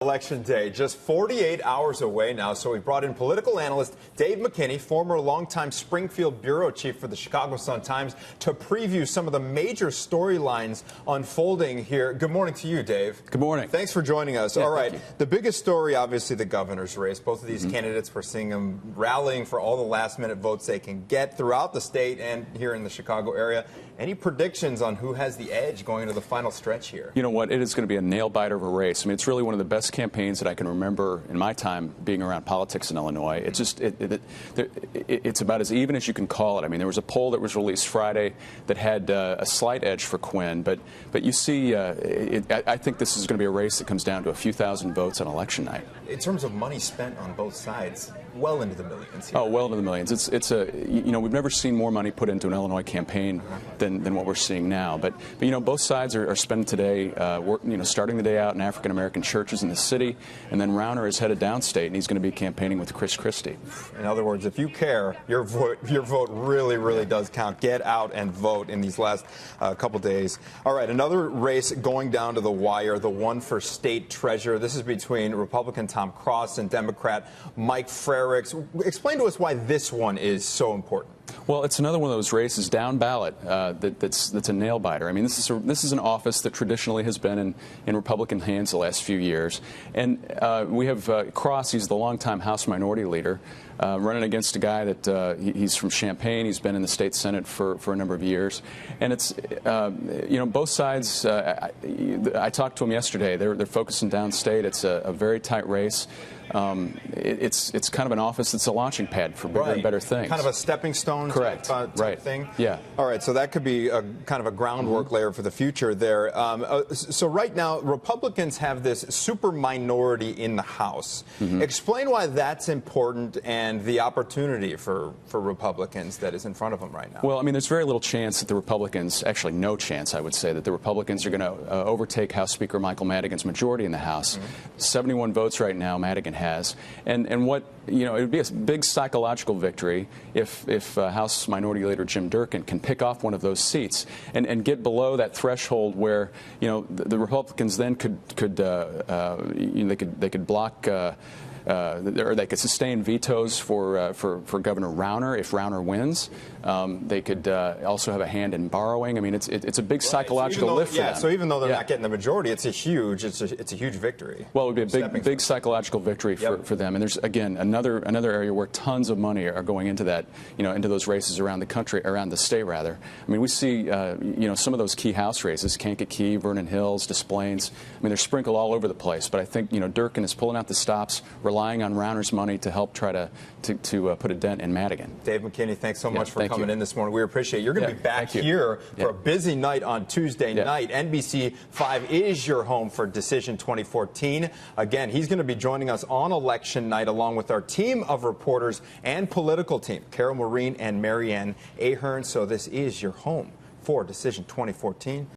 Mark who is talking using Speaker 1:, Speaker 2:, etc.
Speaker 1: Election day, just 48 hours away now, so we brought in political analyst Dave McKinney, former longtime Springfield bureau chief for the Chicago Sun-Times, to preview some of the major storylines unfolding here. Good morning to you, Dave.
Speaker 2: Good morning.
Speaker 1: Thanks for joining us.
Speaker 2: Yeah,
Speaker 1: all right, the biggest story, obviously, the governor's race. Both of these candidates, we're seeing them rallying for all the last-minute votes they can get throughout the state and here in the Chicago area. Any predictions on who has the edge going into the final stretch here?
Speaker 2: You know what? It is going to be a nail-biter of a race. I mean, it's really one of the best campaigns that I can remember in my time being around politics in Illinois. It's just it's about as even as you can call it. I mean, there was a poll that was released Friday that had a slight edge for Quinn, but you see, I think this is going to be a race that comes down to a few thousand votes on election night.
Speaker 1: In terms of money spent on both sides, well into the millions here.
Speaker 2: Oh, well into the millions. It's a, you know, we've never seen more money put into an Illinois campaign than what we're seeing now. But you know, both sides are spending today, starting the day out in African American churches in the city, and then Rauner is headed downstate, and he's going to be campaigning with Chris Christie.
Speaker 1: In other words, if you care, your vote really does count. Get out and vote in these last couple days. All right, another race going down to the wire, the one for state treasurer. This is between Republican Tom Cross and Democrat Mike Frericks. Explain to us why this one is so important.
Speaker 2: Well, it's another one of those races down ballot that's a nail biter. I mean, this is an office that traditionally has been in Republican hands the last few years, and we have Cross. He's the longtime House Minority Leader, running against a guy that he's from Champaign. He's been in the state Senate for a number of years, and it's both sides. I talked to him yesterday. They're focusing downstate. It's a very tight race. It's kind of an office that's a launching pad for bigger and better things.
Speaker 1: Kind of a stepping stone type thing?
Speaker 2: Yeah.
Speaker 1: All right, so that could be a kind of a groundwork layer for the future there. So right now, Republicans have this super minority in the House. Explain why that's important and the opportunity for Republicans that is in front of them right now.
Speaker 2: Well, I mean, there's very little chance that the Republicans, actually no chance, I would say, that the Republicans are going to overtake House Speaker Michael Madigan's majority in the House. 71 votes right now Madigan has. And what, it would be a big psychological victory if House Minority Leader Jim Durkin can pick off one of those seats and get below that threshold where, the Republicans then could block or they could sustain vetoes for Governor Rauner if Rauner wins. They could also have a hand in borrowing. I mean, it's a big psychological lift for them.
Speaker 1: So even though they're not getting the majority, it's a huge victory.
Speaker 2: Well, it would be a big psychological victory for them. And there's again another area where tons of money are going into that, into those races around the country, around the state rather. I mean, we see some of those key House races, Kankakee, Vernon Hills, Des Plaines. I mean, they're sprinkled all over the place. But I think Durkin is pulling out the stops, relying on Rauner's money to help try to put a dent in Madigan.
Speaker 1: Dave McKinney, thanks so much for coming in this morning. We appreciate it. You're going to be back here for a busy night on Tuesday night. NBC5 is your home for Decision 2014. Again, he's going to be joining us on election night along with our team of reporters and political team, Carol Maureen and Marianne Ahern. So this is your home for Decision 2014.